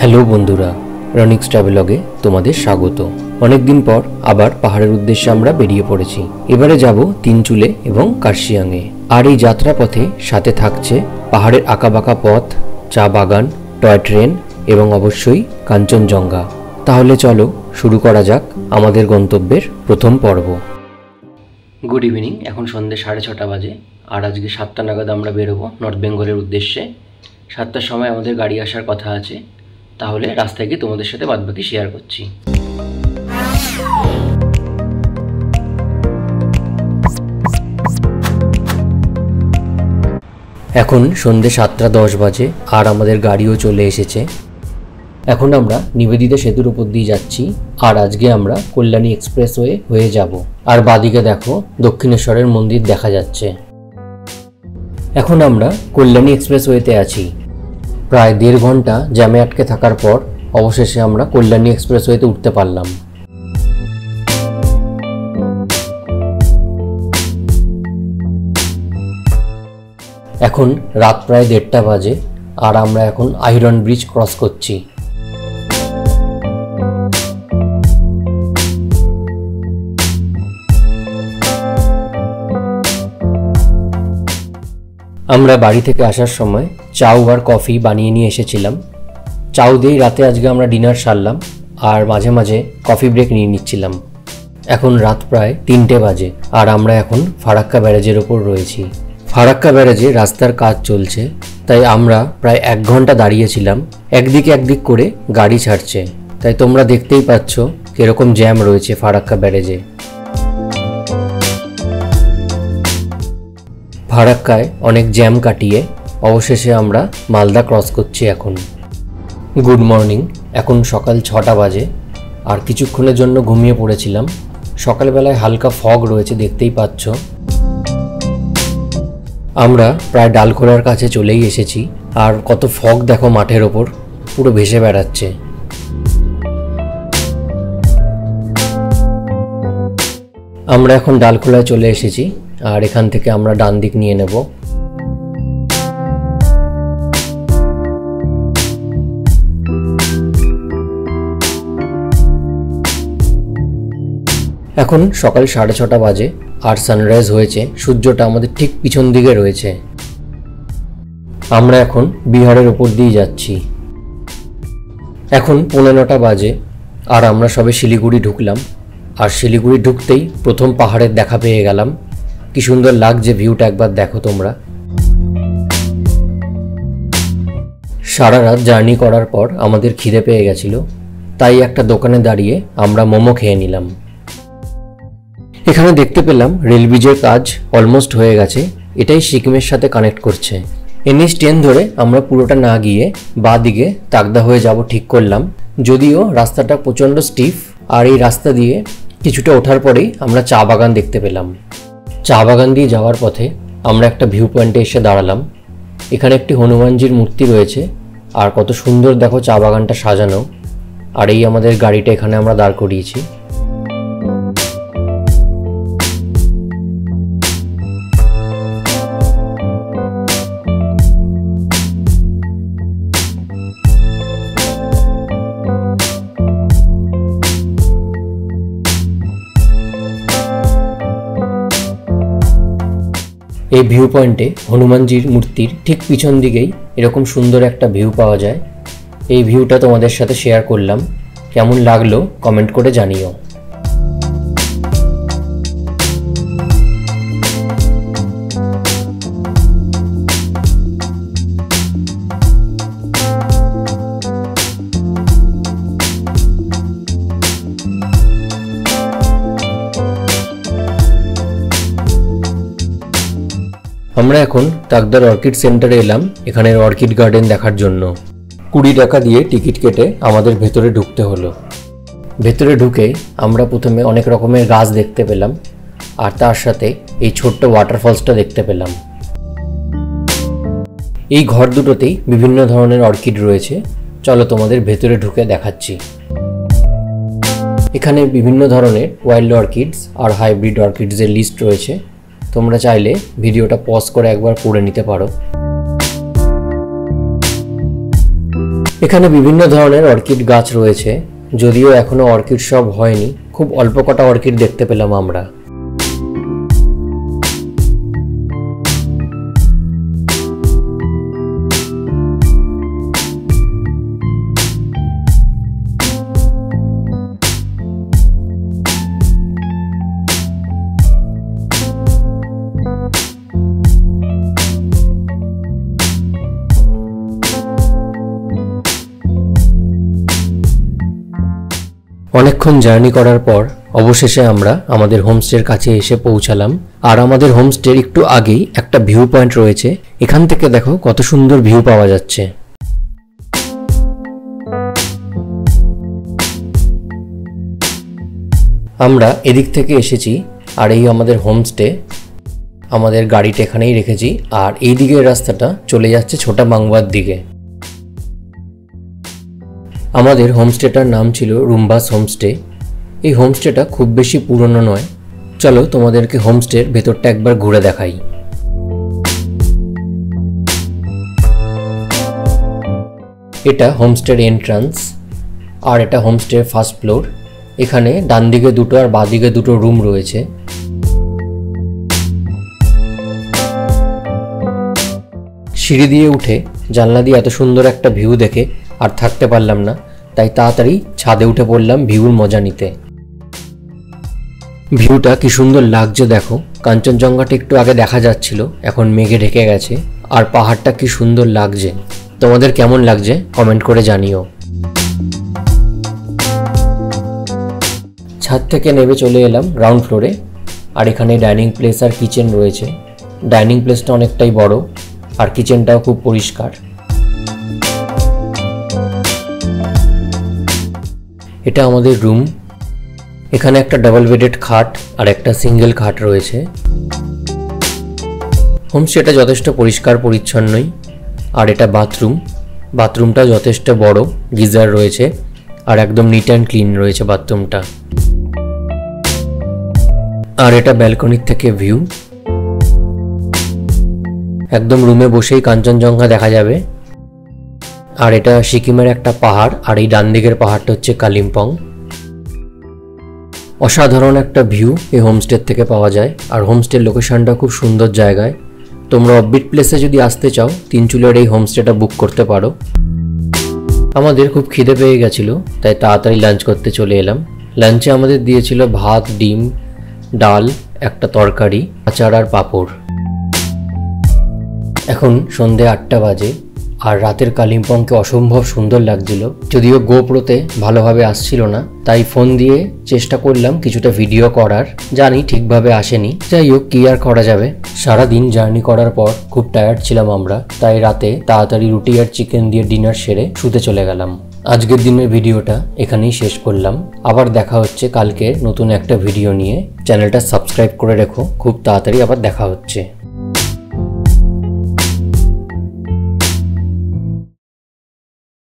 Hello বন্ধুরা, রনিক্স ট্রাভেলগে তোমাদের স্বাগত। অনেক দিন পর আবার পাহাড়ের উদ্দেশ্যে আমরা বেরিয়ে পড়েছি। এবারে যাব তিনচুলে এবং কার্শিয়াংয়ে। আর এই যাত্রাপথে সাথে থাকছে পাহাড়ের আঁকাবাঁকা পথ, চা বাগান, টয় ট্রেন এবং অবশ্যই কাঞ্চনজঙ্ঘা। তাহলে চলো শুরু করা যাক আমাদের গন্তব্যের প্রথম পর্ব। গুড ইভিনিং, এখন সন্ধ্যে 6:30 বাজে। আর আজকে 7টা নাগাদ আমরা বেরোবো নর্থ বেঙ্গলের উদ্দেশ্যে। 7টার সময় আমাদের গাড়ি আসার কথা আছে। তাহলে রাস্তায় গিয়ে তোমাদের সাথে বাদবাকি শেয়ার করছি। এখন সন্ধ্যে 7:10 বাজে আর আমাদের গাড়িও চলে এসেছে। এখন আমরা নিবেদিতা সেতুর উপর দিয়ে যাচ্ছি। আর আজকে আমরা কল্যাণী এক্সপ্রেসওয়ে হয়ে যাব। আর বাদিকে দেখো দক্ষিণেশ্বরের মন্দির দেখা যাচ্ছে। এখন আমরা কল্যাণী এক্সপ্রেসওয়েতে আছি। প্রায় 1.5 ঘন্টা জ্যামে আটকে থাকার পর অবশেষে আমরা কল্যাণী এক্সপ্রেসওয়েতে উঠতে পারলাম। এখন রাত প্রায় 1:30 বাজে আর আমরা এখন আইরন ব্রিজ ক্রস করছি। আমরা বাড়ি থেকে আসার সময় চাউ আর কফি বানিয়ে নিয়ে এসেছিলাম। চাউ দিয়েই রাতে আজকে আমরা ডিনার সারলাম আর মাঝে মাঝে কফি ব্রেক নিয়ে নিচ্ছিলাম। এখন রাত প্রায় 3টে বাজে আর আমরা এখন ফারাক্কা ব্যারেজের ওপর রয়েছি। ফারাক্কা ব্যারেজে রাস্তার কাজ চলছে, তাই আমরা প্রায় 1 ঘন্টা দাঁড়িয়েছিলাম। একদিক করে গাড়ি ছাড়ছে, তাই তোমরা দেখতেই পাচ্ছ কিরকম জ্যাম রয়েছে ফারাক্কা ব্যারেজে। ফারাক্কায় অনেক জ্যাম কাটিয়ে অবশেষে আমরা মালদা ক্রস করছি এখন। গুড মর্নিং, এখন সকাল 6টা বাজে আর কিছুক্ষণের জন্য ঘুমিয়ে পড়েছিলাম। সকালবেলায় হালকা ফগ রয়েছে, দেখতেই পাচ্ছ। আমরা প্রায় ডালখোলার কাছে চলেই এসেছি আর কত ফগ দেখো মাঠের ওপর পুরো ভেসে বেড়াচ্ছে। আমরা এখন ডালখোলায় চলে এসেছি আর এখান থেকে আমরা ডান দিক নিয়ে নেব। এখন সকাল 6:30 বাজে আর সানরাইজ হয়েছে। সূর্যটা আমাদের ঠিক পিছন দিকে রয়েছে। আমরা এখন বিহারের ওপর দিয়ে যাচ্ছি। এখন 9:15 বাজে আর আমরা সবে শিলিগুড়ি ঢুকলাম। আর শিলিগুড়ি ঢুকতেই প্রথম পাহাড়ের দেখা পেয়ে গেলাম। কি সুন্দর লাগছে ভিউটা, একবার দেখো তোমরা। সারা রাত জার্নি করার পর আমাদের খিদে পেয়ে গেছিল, তাই একটা দোকানে দাঁড়িয়ে আমরা মোমো খেয়ে নিলাম। এখানে দেখতে পেলাম রেল ব্রিজের কাজ অলমোস্ট হয়ে গেছে। এটাই সিকিমের সাথে কানেক্ট করছে। NH 10 ধরে আমরা পুরোটা না গিয়ে বাঁ দিকে তাকদা হয়ে যাব ঠিক করলাম। যদিও রাস্তাটা প্রচণ্ড স্টিফ আর এই রাস্তা দিয়ে কিছুটা ওঠার পরেই আমরা চা বাগান দেখতে পেলাম। চা বাগান দিয়ে যাওয়ার পথে আমরা একটা ভিউ পয়েন্টে এসে দাঁড়ালাম। এখানে একটি হনুমানজির মূর্তি রয়েছে আর কত সুন্দর দেখো চা বাগানটা সাজানো। আর এই আমাদের গাড়িটা এখানে আমরা দাঁড় করিয়েছি। এই ভিউ পয়েন্টে হনুমানজির মূর্তির ঠিক পিছন দিকেই এরকম সুন্দর একটা ভিউ পাওয়া যায়। এই ভিউটা তোমাদের সাথে শেয়ার করলাম। কেমন লাগলো কমেন্ট করে জানিও। আমরা এখন তাকদার অর্কিড সেন্টারে এলাম এখানের অর্কিড গার্ডেন দেখার জন্য। 20 টাকা দিয়ে টিকিট কেটে আমাদের ভেতরে ঢুকতে হলো। ভেতরে ঢুকে আমরা প্রথমে অনেক রকমের গাছ দেখতে পেলাম আর তার সাথে এই ছোট্ট ওয়াটারফলসটা দেখতে পেলাম। এই ঘর দুটোতেই বিভিন্ন ধরনের অর্কিড রয়েছে। চলো তোমাদের ভেতরে ঢুকে দেখাচ্ছি। এখানে বিভিন্ন ধরনের ওয়াইল্ড অর্কিডস আর হাইব্রিড অর্কিডসের লিস্ট রয়েছে। তোমরা চাইলে ভিডিওটা পজ করে একবার পড়ে নিতে পারো। এখানে বিভিন্ন ধরনের অর্কিড গাছ রয়েছে, যদিও এখনো অর্কিড সব হয়নি, খুব অল্প কটা অর্কিড দেখতে পেলাম আমরা। অনেকক্ষণ জার্নি করার পর অবশেষে আমরা আমাদের হোমস্টের কাছে এসে পৌঁছালাম। আর আমাদের হোমস্টের একটু আগেই একটা ভিউ পয়েন্ট রয়েছে, এখান থেকে দেখো কত সুন্দর ভিউ পাওয়া যাচ্ছে। আমরা এদিক থেকে এসেছি আর এই আমাদের হোমস্টে। আমাদের গাড়িটা এখানেই রেখেছি আর এই দিকের রাস্তাটা চলে যাচ্ছে ছোটা মাংবার দিকে। আমাদের হোমস্টেটার নাম ছিল রুম্বাস হোমস্টে। এই হোমস্টেটা খুব বেশি পুরনো নয়। চলো তোমাদেরকে হোমস্টের ভেতরটা একবার ঘুরে দেখাই। এটা হোমস্টের এন্ট্রান্স আর এটা হোমস্টের ফার্স্ট ফ্লোর। এখানে ডান দিকে দুটো আর বাঁ দিকে দুটো রুম রয়েছে। সিঁড়ি দিয়ে উঠে জানলা দিয়ে এত সুন্দর একটা ভিউ দেখে আর থাকতে পারলাম না, তাই তাড়াতাড়ি ছাদে উঠে পড়লাম ভিউর মজা নিতে। ভিউটা কি সুন্দর লাগছে দেখো। কাঞ্চনজঙ্ঘাটা একটু আগে দেখা যাচ্ছিল, এখন মেঘে ঢেকে গেছে। আর পাহাড়টা কি সুন্দর লাগছে। তোমাদের কেমন লাগছে কমেন্ট করে জানিও। ছাদ থেকে নেমে চলে এলাম গ্রাউন্ড ফ্লোরে। আর এখানে ডাইনিং প্লেস আর কিচেন রয়েছে। ডাইনিং প্লেসটা অনেকটাই বড় আর কিচেনটাও খুব পরিষ্কার। এটা আমাদের রুম। এখানে একটা ডাবল বেডেড খাট আর একটা সিঙ্গেল খাট রয়েছে। হোমস্টেটা যথেষ্ট পরিষ্কার পরিচ্ছন্নই। আর এটা বাথরুম। বাথরুমটা যথেষ্ট বড়, গিজার রয়েছে আর একদম নিট অ্যান্ড ক্লিন রয়েছে বাথরুমটা। আর এটা ব্যালকনির থেকে ভিউ। একদম রুমে বসেই কাঞ্চনজঙ্ঘা দেখা যাবে। আর এটা সিকিমের একটা পাহাড় আর এই ডান দিকের পাহাড়টা হচ্ছে কালিম্পং। অসাধারণ একটা ভিউ এই হোমস্টের থেকে পাওয়া যায়। আর হোমস্টের লোকেশনটা খুব সুন্দর জায়গায়। তোমরা অফবিট প্লেসে যদি আসতে চাও তিনচুলের এই হোমস্টেটা বুক করতে পারো। আমাদের খুব খিদে পেয়ে গেছিলো, তাই তাড়াতাড়ি লাঞ্চ করতে চলে এলাম। লাঞ্চে আমাদের দিয়েছিল ভাত, ডিম, ডাল, একটা তরকারি, আচার আর পাঁপড়। এখন সন্ধে 8টা বাজে আর রাতের কালিম্পংকে অসম্ভব সুন্দর লাগছিল। যদিও গোপ্রোতে ভালোভাবে আসছিল না, তাই ফোন দিয়ে চেষ্টা করলাম কিছুটা ভিডিও করার। জানি ঠিকভাবে আসেনি, যাই হোক কি আর করা যাবে। সারাদিন জার্নি করার পর খুব টায়ার্ড ছিলাম আমরা, তাই রাতে তাড়াতাড়ি রুটি আর চিকেন দিয়ে ডিনার সেরে শুতে চলে গেলাম। আজকের দিনের ভিডিওটা এখানেই শেষ করলাম। আবার দেখা হচ্ছে কালকে নতুন একটা ভিডিও নিয়ে। চ্যানেলটা সাবস্ক্রাইব করে রেখো, খুব তাড়াতাড়ি আবার দেখা হচ্ছে।